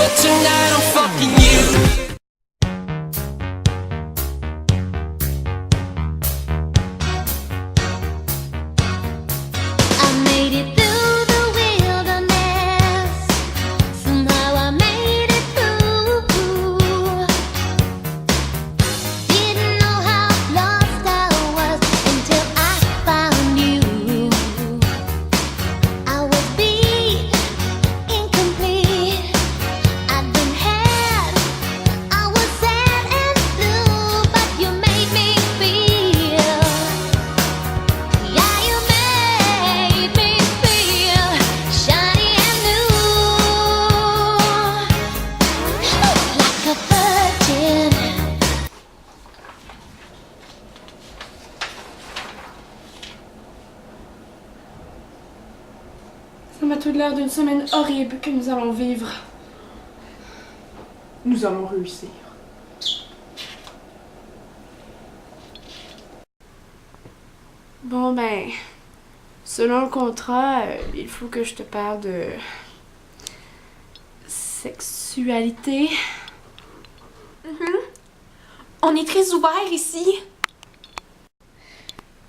but tonight I'm fucking you. I made it through the wilderness. Somehow I made it through. Didn't know how lost I was until I found you. I was beat, incomplete. I'd been had. I was sad and blue, but you made me feel. Yeah, you made me feel shiny and new, like a virgin. Ça m'a tout l'air d'une semaine horrible que nous allons vivre. Nous allons réussir. Bon ben, selon le contrat, il faut que je te parle de sexualité. On est très ouvert ici.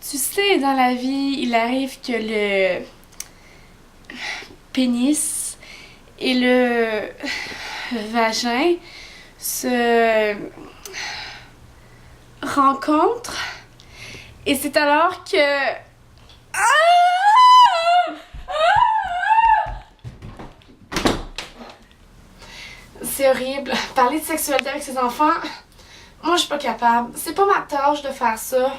Tu sais, dans la vie, il arrive que le pénis et le vagin se rencontrent. Et c'est alors que... C'est horrible. Parler de sexualité avec ses enfants, moi je suis pas capable. C'est pas ma tâche de faire ça.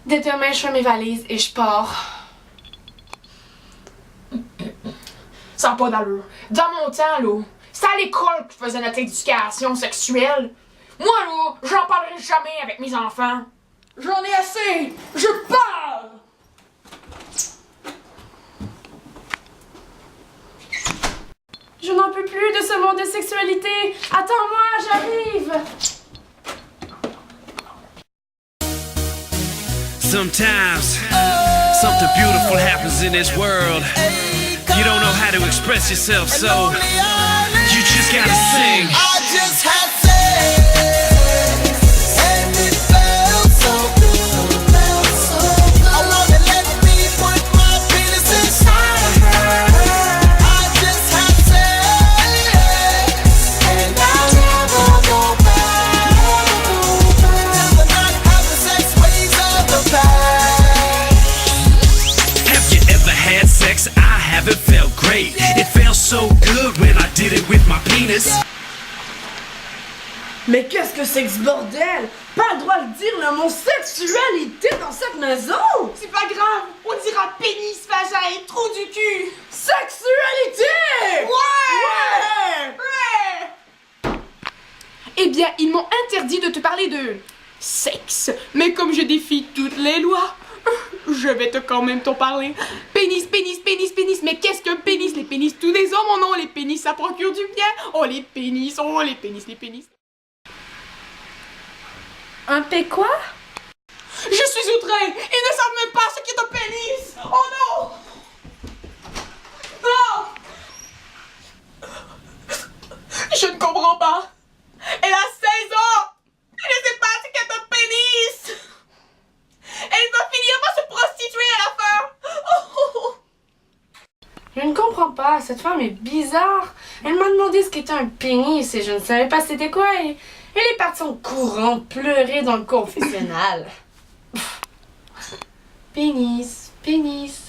Dès demain, je fais mes valises et je pars. Ça n'a pas d'allure. Dans mon temps, là, c'était à l'école que je faisais notre éducation sexuelle. Moi, là, j'en parlerai jamais avec mes enfants. J'en ai assez! Je pars! Je n'en peux plus de ce monde de sexualité. Attends-moi, j'arrive. Sometimes, something beautiful happens in this world. You don't know how to express yourself, so you just gotta sing. I just had sex, and it felt so good. I wanna let me put my penis inside her. I just had sex, and I'll never go back. Till the not having sex ways of the past. Have you ever had sex? I haven't felt great. It felt so good when I did it with my penis. Mais qu'est-ce que c'est que ce bordel? Pas le droit de dire le mot sexualité dans cette maison! C'est pas grave, on dira pénis, vagin et trou du cul. Sexualité! Ouais! Eh bien, ils m'ont interdit de te parler de sexe. Mais comme je défie toutes les lois, je vais quand même t'en parler. Pénis, pénis, pénis, pénis. Mais qu'est-ce qu'un pénis? Les pénis, tous les hommes en ont. Les pénis, ça procure du bien. Oh, les pénis, oh, les pénis, les pénis. Un P quoi? Je suis outré. Ils ne savent même pas ce qu'est un pénis. Oh non! Non! Je ne comprends pas. Elle a 16 ans. Elle ne sait pas ce qu'est un pénis. Elle va finir par se prostituer à la fin. Je ne comprends pas, cette femme est bizarre. Elle m'a demandé ce qu'était un pénis et je ne savais pas c'était quoi et elle est partie en courant pleurer dans le confessionnal. Pénis, pénis.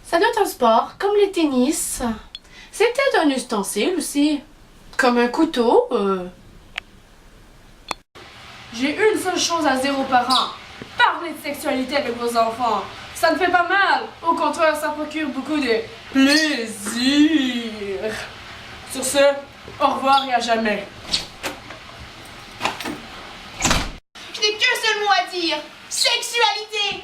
Ça doit être un sport, comme le tennis. C'est peut-être un ustensile aussi. Comme un couteau. J'ai une seule chose à dire aux parents. Parlez de sexualité avec vos enfants. Ça ne fait pas mal. Au contraire, ça procure beaucoup de plaisir. Sur ce, au revoir et à jamais. Je n'ai qu'un seul mot à dire. Sexualité.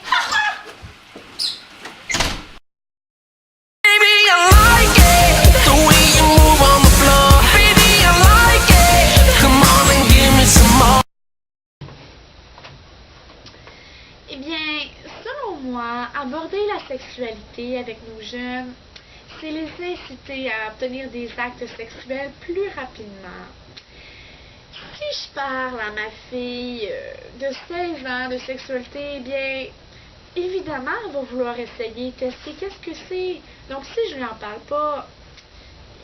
Baby, I like it, the way you move on the floor. Baby, I like it, come on and give me some more. Eh bien, selon moi, aborder la sexualité avec nos jeunes, c'est les inciter à obtenir des actes sexuels plus rapidement. Si je parle à ma fille de 16 ans de sexualité, eh bien, évidemment, elle va vouloir essayer, tester qu'est-ce que c'est. Donc, si je lui en parle pas,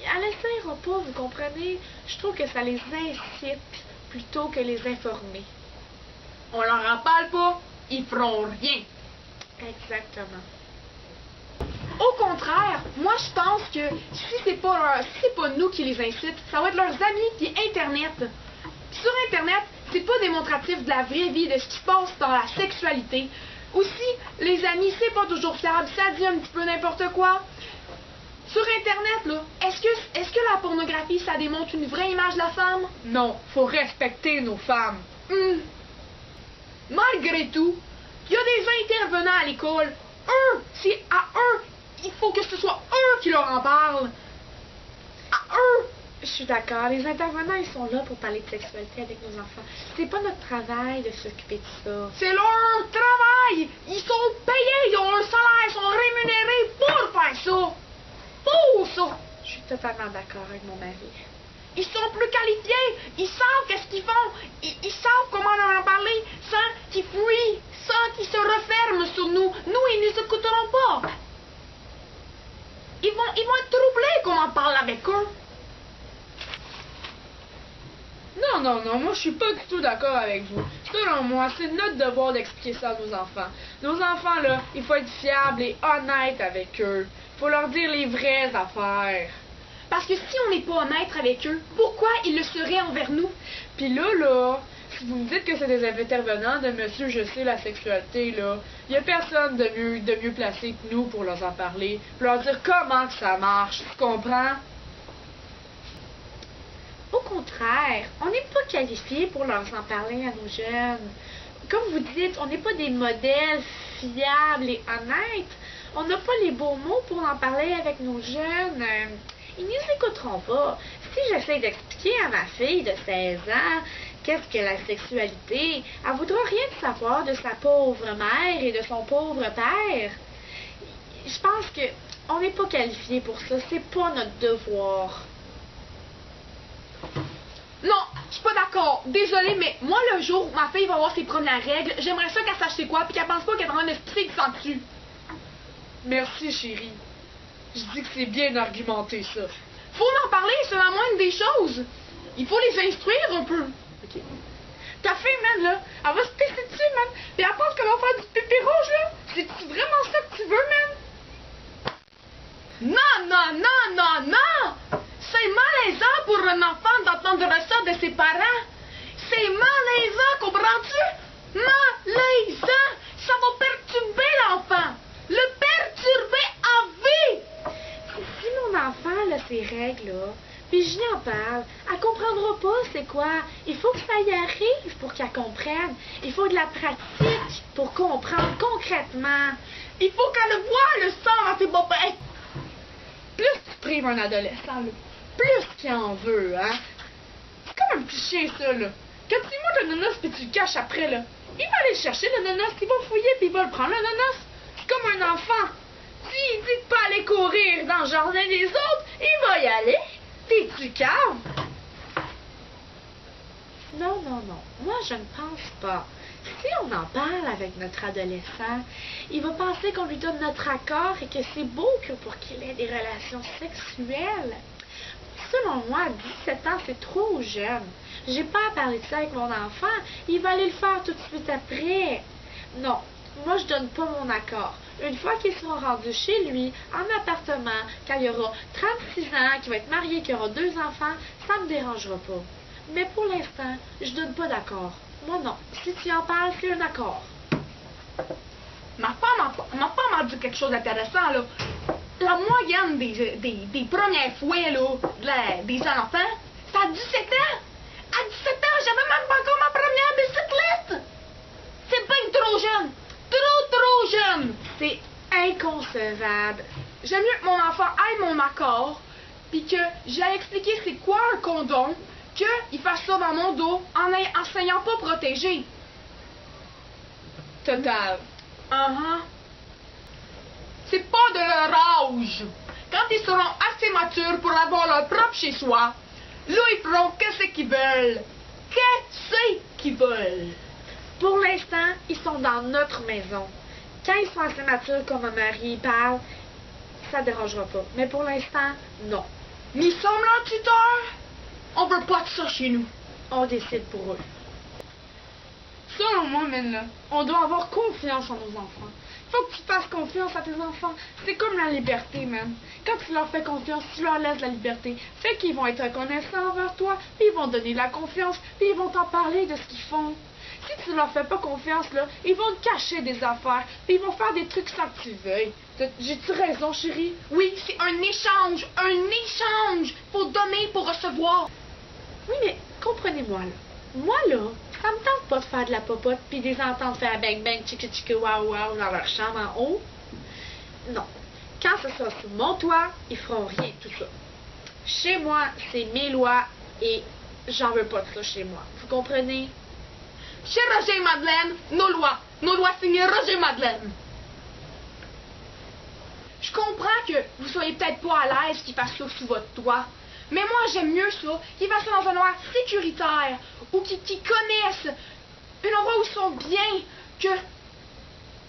elle n'essayera pas, vous comprenez? Je trouve que ça les incite plutôt que les informer. On leur en parle pas, ils feront rien. Exactement. Au contraire, moi je pense que si c'est pas nous qui les incite, ça va être leurs amis puis Internet. Sur Internet, c'est pas démonstratif de la vraie vie, de ce qui se passe dans la sexualité. Aussi, les amis, c'est pas toujours fiable, ça dit un petit peu n'importe quoi. Sur Internet, là, est-ce que la pornographie, ça démontre une vraie image de la femme? Non, faut respecter nos femmes. Malgré tout, il y a des intervenants à l'école. C'est à eux, il faut que ce soit eux qui leur en parlent. À eux. Je suis d'accord. Les intervenants, ils sont là pour parler de sexualité avec nos enfants. C'est pas notre travail de s'occuper de ça. C'est leur travail. Ils sont payés, ils ont un salaire, ils sont rémunérés pour faire ça. Pour ça. Je suis totalement d'accord avec mon mari. Ils sont plus qualifiés. Ils savent qu'est-ce qu'ils font. Ils savent comment en parler sans qu'ils fuient, sans qu'ils se referment sur nous. Nous, ils nous écouteront pas. Ils vont être troublés qu'on en parle avec eux. Non, moi je suis pas du tout d'accord avec vous. Selon moi, c'est notre devoir d'expliquer ça à nos enfants. Nos enfants, là, il faut être fiable et honnête avec eux. Il faut leur dire les vraies affaires. Parce que si on n'est pas honnête avec eux, pourquoi ils le seraient envers nous? Puis là, si vous me dites que c'est des intervenants de Monsieur Je sais la sexualité, là, il y a personne de mieux placé que nous pour leur en parler, pour leur dire comment que ça marche, tu comprends? Au contraire, on n'est pas qualifiés pour leur en parler à nos jeunes. Comme vous dites, on n'est pas des modèles fiables et honnêtes. On n'a pas les beaux mots pour en parler avec nos jeunes. Ils ne nous écouteront pas. Si j'essaie d'expliquer à ma fille de 16 ans qu'est-ce que la sexualité, elle voudra rien savoir de sa pauvre mère et de son pauvre père. Je pense que on n'est pas qualifiés pour ça. C'est pas notre devoir. Non, je suis pas d'accord. Désolée, mais moi, le jour où ma fille va avoir ses premières règles, j'aimerais ça qu'elle sache c'est quoi, puis qu'elle pense pas qu'elle est en train de se pisser sang dessus. Merci, chérie. Je dis que c'est bien argumenté, ça. Faut en parler, c'est la moindre des choses. Il faut les instruire un peu. OK. Ta fille, man, là, elle va se pisser dessus, man. Puis elle pense qu'elle va faire du pipi rouge, là. C'est-tu vraiment ça que tu veux, man? Non! C'est malaisant pour un enfant d'entendre ça de ses parents. C'est malaisant, comprends-tu? Malaisant! Ça va perturber l'enfant. Le perturber à vie. Si mon enfant a ces règles-là, puis je lui en parle, elle comprendra pas c'est quoi. Il faut que ça y arrive pour qu'elle comprenne. Il faut de la pratique pour comprendre concrètement. Il faut qu'elle voie le sang dans ses bobettes. Plus tu prives un adolescent, là, plus qu'il en veut, hein? C'est comme un petit chien, ça, là. Quand tu montes le nonos puis tu le caches après, là, il va aller chercher le nonos, il va fouiller puis il va le prendre, le nonos. C'est comme un enfant. S'il dit de pas aller courir dans le jardin des autres, il va y aller. T'es-tu calme? Non. Moi, je ne pense pas. Si on en parle avec notre adolescent, il va penser qu'on lui donne notre accord et que c'est beau que pour qu'il ait des relations sexuelles. Selon moi, 17 ans, c'est trop jeune. J'ai pas à parler de ça avec mon enfant. Il va aller le faire tout de suite après. Non, moi, je donne pas mon accord. Une fois qu'il sera rendu chez lui, en appartement, quand il aura 36 ans, qu'il va être marié, qu'il aura 2 enfants, ça me dérangera pas. Mais pour l'instant, je donne pas d'accord. Moi, non. Si tu en parles, c'est un accord. Ma femme m'a dit quelque chose d'intéressant, là. La moyenne des premières fois, là, des enfants, c'est à 17 ans. À 17 ans, j'avais même pas encore ma première bicyclette. C'est bien trop jeune. Trop jeune. C'est inconcevable. J'aime mieux que mon enfant ait mon accord, puis que j'aille expliquer c'est quoi un condom, qu'il fasse ça dans mon dos en s'ayant pas protégé. Total. C'est pas de leur âge. quand ils seront assez matures pour avoir leur propre chez-soi, là, ils feront qu'est-ce qu'ils veulent. Qu'est-ce qu'ils veulent. Pour l'instant, ils sont dans notre maison. Quand ils sont assez matures, comme un mari parle, ça dérangera pas. Mais pour l'instant, non. Nous sommes leurs tuteurs. On veut pas de ça chez nous. On décide pour eux. Selon moi, là, on doit avoir confiance en nos enfants. Faut que tu fasses confiance à tes enfants. C'est comme la liberté, man. Quand tu leur fais confiance, tu leur laisses la liberté. Fait qu'ils vont être reconnaissants envers toi, puis ils vont donner de la confiance, puis ils vont t'en parler de ce qu'ils font. Si tu leur fais pas confiance, là, ils vont te cacher des affaires, puis ils vont faire des trucs sans que tu veuilles. J'ai-tu raison, chérie? Oui, c'est un échange. Un échange. Faut donner pour recevoir. Oui, mais comprenez-moi, là. Moi, là, ça me tente pas de faire de la popote puis de les entendre faire bang bang, tchika tchika, wow wow dans leur chambre en haut. Non. Quand ce sera sous mon toit, ils feront rien de tout ça. Chez moi, c'est mes lois et j'en veux pas de ça chez moi. Vous comprenez? Chez Roger et Madeleine, nos lois. Nos lois signées Roger et Madeleine. Je comprends que vous soyez peut-être pas à l'aise qu'ils fassent ça sous votre toit. Mais moi, j'aime mieux ça, qu'ils fassent ça dans un endroit sécuritaire, ou qu'ils connaissent, un endroit où ils sont bien, que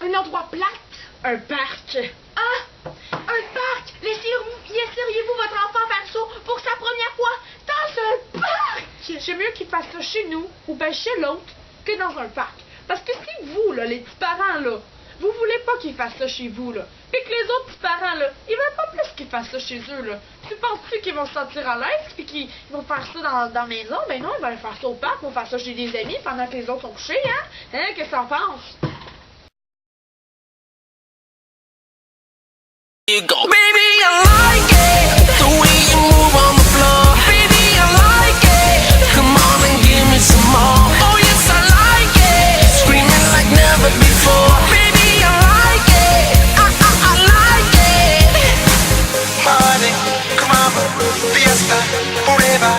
un endroit plate. Un parc. Ah! Un parc! Laisseriez-vous votre enfant faire ça pour sa première fois dans un parc? J'aime mieux qu'ils fassent ça chez nous, ou bien chez l'autre, que dans un parc. Parce que si vous, là, les petits parents, là, vous voulez pas qu'ils fassent ça chez vous, là, puis que les autres petits parents, là, ils veulent pas plus qu'ils fassent ça chez eux, là. Tu penses-tu qu'ils vont se sentir à l'aise, puis qu'ils vont faire ça dans la maison? Ben non, ils vont faire ça au parc, ils vont faire ça chez des amis pendant que les autres sont couchés, hein? Hein, qu'est-ce que t'en penses? You gon'